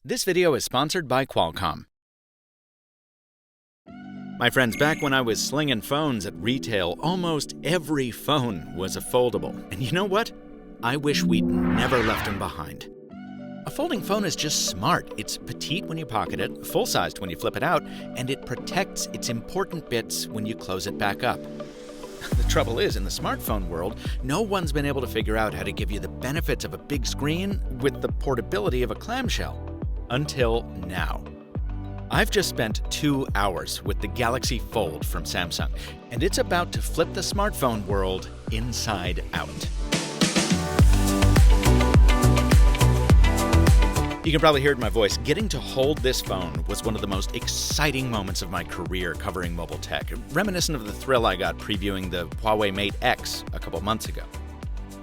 This video is sponsored by Qualcomm. My friends, back when I was slinging phones at retail, almost every phone was a foldable. And you know what? I wish we'd never left them behind. A folding phone is just smart. It's petite when you pocket it, full-sized when you flip it out, and it protects its important bits when you close it back up. The trouble is, in the smartphone world, no one's been able to figure out how to give you the benefits of a big screen with the portability of a clamshell. Until now. I've just spent 2 hours with the Galaxy Fold from Samsung, and it's about to flip the smartphone world inside out. You can probably hear it in my voice. Getting to hold this phone was one of the most exciting moments of my career covering mobile tech, reminiscent of the thrill I got previewing the Huawei Mate X a couple months ago.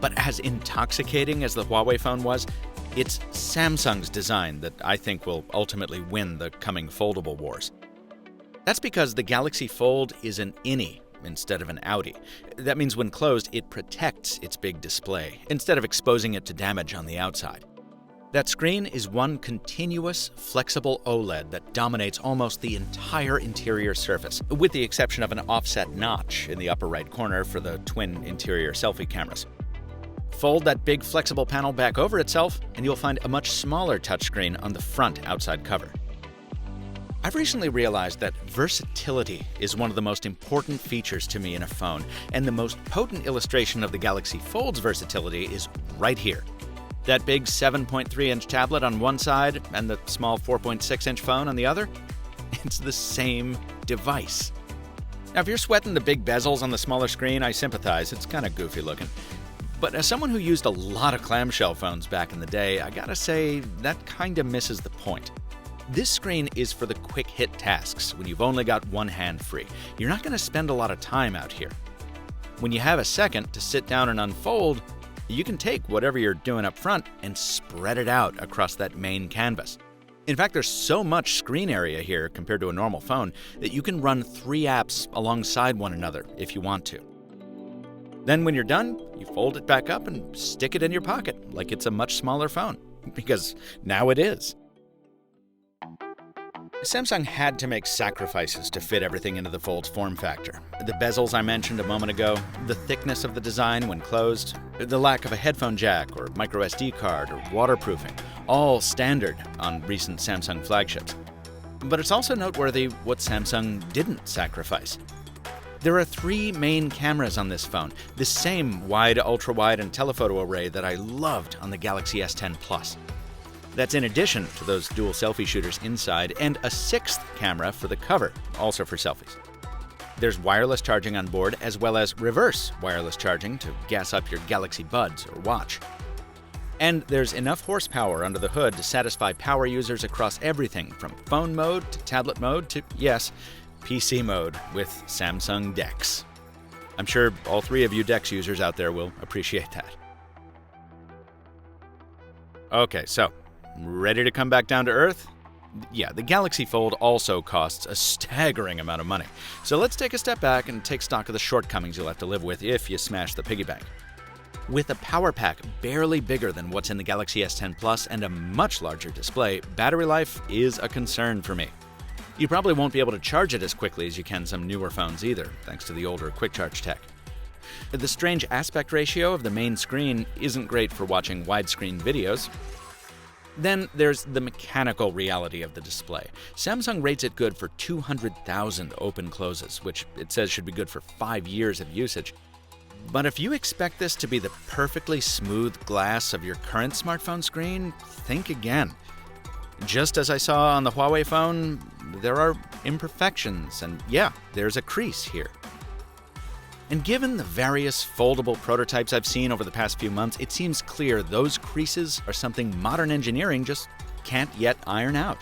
But as intoxicating as the Huawei phone was, it's Samsung's design that I think will ultimately win the coming foldable wars. That's because the Galaxy Fold is an innie instead of an outie. That means when closed, it protects its big display instead of exposing it to damage on the outside. That screen is one continuous, flexible OLED that dominates almost the entire interior surface, with the exception of an offset notch in the upper right corner for the twin interior selfie cameras. Fold that big flexible panel back over itself, and you'll find a much smaller touchscreen on the front outside cover. I've recently realized that versatility is one of the most important features to me in a phone, and the most potent illustration of the Galaxy Fold's versatility is right here. That big 7.3-inch tablet on one side and the small 4.6-inch phone on the other, it's the same device. Now, if you're sweating the big bezels on the smaller screen, I sympathize. It's kind of goofy looking. But as someone who used a lot of clamshell phones back in the day, I gotta say, that kinda misses the point. This screen is for the quick hit tasks when you've only got one hand free. You're not gonna spend a lot of time out here. When you have a second to sit down and unfold, you can take whatever you're doing up front and spread it out across that main canvas. In fact, there's so much screen area here compared to a normal phone that you can run 3 apps alongside one another if you want to. Then when you're done, you fold it back up and stick it in your pocket like it's a much smaller phone, because now it is. Samsung had to make sacrifices to fit everything into the Fold's form factor. The bezels I mentioned a moment ago, the thickness of the design when closed, the lack of a headphone jack or micro SD card or waterproofing, all standard on recent Samsung flagships. But it's also noteworthy what Samsung didn't sacrifice. There are 3 main cameras on this phone, the same wide, ultra-wide, and telephoto array that I loved on the Galaxy S10 Plus. That's in addition to those dual selfie shooters inside, and a 6th camera for the cover, also for selfies. There's wireless charging on board, as well as reverse wireless charging to gas up your Galaxy Buds or watch. And there's enough horsepower under the hood to satisfy power users across everything from phone mode to tablet mode to, yes, PC mode with Samsung DeX. I'm sure all 3 of you DeX users out there will appreciate that. Okay, so, ready to come back down to earth? Yeah, the Galaxy Fold also costs a staggering amount of money. So let's take a step back and take stock of the shortcomings you'll have to live with if you smash the piggy bank. With a power pack barely bigger than what's in the Galaxy S10 Plus and a much larger display, battery life is a concern for me. You probably won't be able to charge it as quickly as you can some newer phones either, thanks to the older quick charge tech. The strange aspect ratio of the main screen isn't great for watching widescreen videos. Then there's the mechanical reality of the display. Samsung rates it good for 200,000 open closes, which it says should be good for 5 years of usage. But if you expect this to be the perfectly smooth glass of your current smartphone screen, think again. Just as I saw on the Huawei phone, there are imperfections, and yeah, there's a crease here. And given the various foldable prototypes I've seen over the past few months, it seems clear those creases are something modern engineering just can't yet iron out.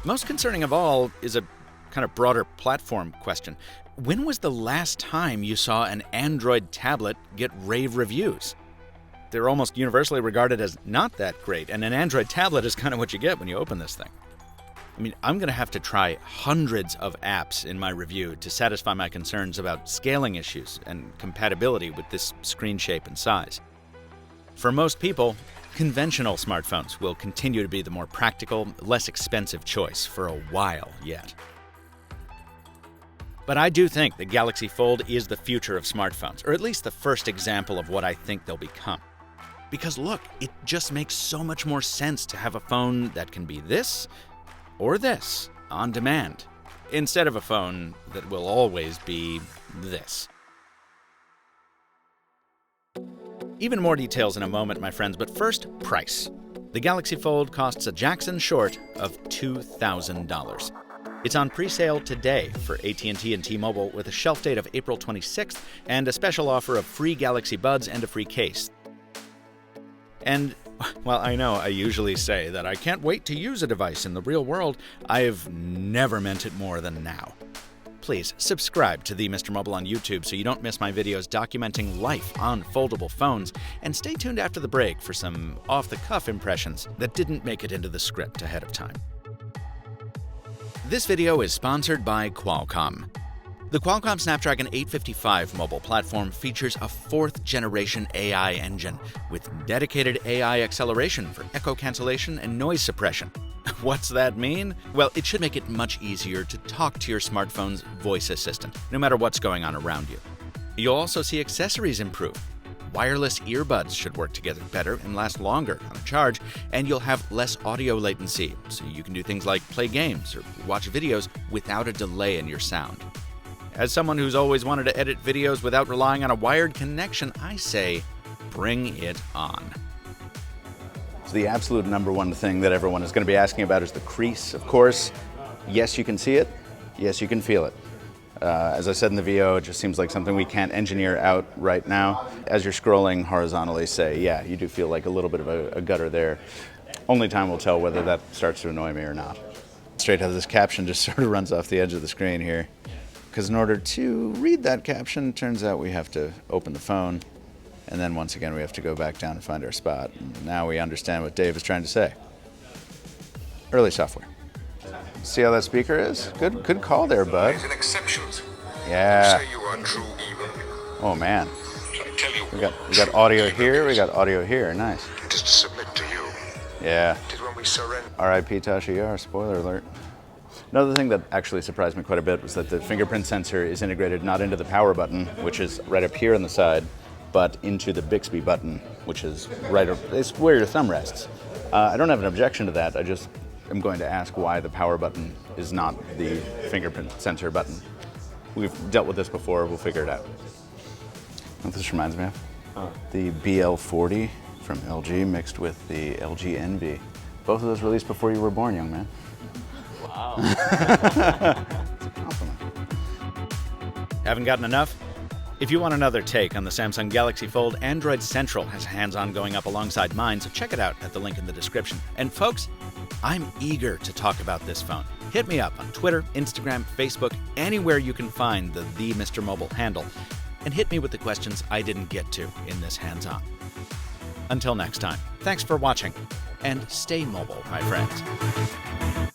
Most concerning of all is a kind of broader platform question. When was the last time you saw an Android tablet get rave reviews? They're almost universally regarded as not that great, and an Android tablet is kind of what you get when you open this thing. I mean, I'm going to have to try hundreds of apps in my review to satisfy my concerns about scaling issues and compatibility with this screen shape and size. For most people, Conventional smartphones will continue to be the more practical, less expensive choice for a while yet. But I do think the Galaxy Fold is the future of smartphones, or at least the first example of what I think they'll become. Because look, it just makes so much more sense to have a phone that can be this or this on demand, instead of a phone that will always be this. Even more details in a moment, my friends, but first, price. The Galaxy Fold costs a Jackson short of $2,000. It's on pre-sale today for AT&T and T-Mobile with a shelf date of April 26th and a special offer of free Galaxy Buds and a free case. And, while I know I usually say that I can't wait to use a device in the real world, I've never meant it more than now. Please subscribe to the Mr. Mobile on YouTube so you don't miss my videos documenting life on foldable phones, and stay tuned after the break for some off-the-cuff impressions that didn't make it into the script ahead of time. This video is sponsored by Qualcomm. The Qualcomm Snapdragon 855 mobile platform features a fourth-generation AI engine with dedicated AI acceleration for echo cancellation and noise suppression. What's that mean? Well, it should make it much easier to talk to your smartphone's voice assistant, no matter what's going on around you. You'll also see accessories improve. Wireless earbuds should work together better and last longer on a charge, and you'll have less audio latency, so you can do things like play games or watch videos without a delay in your sound. As someone who's always wanted to edit videos without relying on a wired connection, I say, bring it on. So the absolute number one thing that everyone is going to be asking about is the crease, of course. Yes, you can see it. Yes, you can feel it. As I said in the video, it just seems like something we can't engineer out right now. As you're scrolling horizontally, say, yeah, you do feel like a little bit of a gutter there. Only time will tell whether that starts to annoy me or not. Straight how this caption just sort of runs off the edge of the screen here. Because in order to read that caption, it turns out we have to open the phone, and then once again we have to go back down and find our spot. And now we understand what Dave is trying to say. Early software. See how that speaker is? Good call there, bud. An exceptions. Yeah. Say you are true evil. Oh man. Shall I tell you? We got audio here. We got audio here. Nice. It is to submit to you. Yeah. It is when we surrender. R.I.P. Tasha Yar. Spoiler alert. Another thing that actually surprised me quite a bit was that the fingerprint sensor is integrated not into the power button, which is right up here on the side, but into the Bixby button, which is right up, it's where your thumb rests. I don't have an objection to that. I just am going to ask why the power button is not the fingerprint sensor button. We've dealt with this before. We'll figure it out. What this reminds me of? The BL40 from LG mixed with the LG Envy. Both of those released before you were born, young man. Wow. It's a compliment. Haven't gotten enough? If you want another take on the Samsung Galaxy Fold, Android Central has hands-on going up alongside mine, so check it out at the link in the description. And folks, I'm eager to talk about this phone. Hit me up on Twitter, Instagram, Facebook, anywhere you can find the Mr. Mobile handle, and hit me with the questions I didn't get to in this hands-on. Until next time, thanks for watching, and stay mobile, my friends.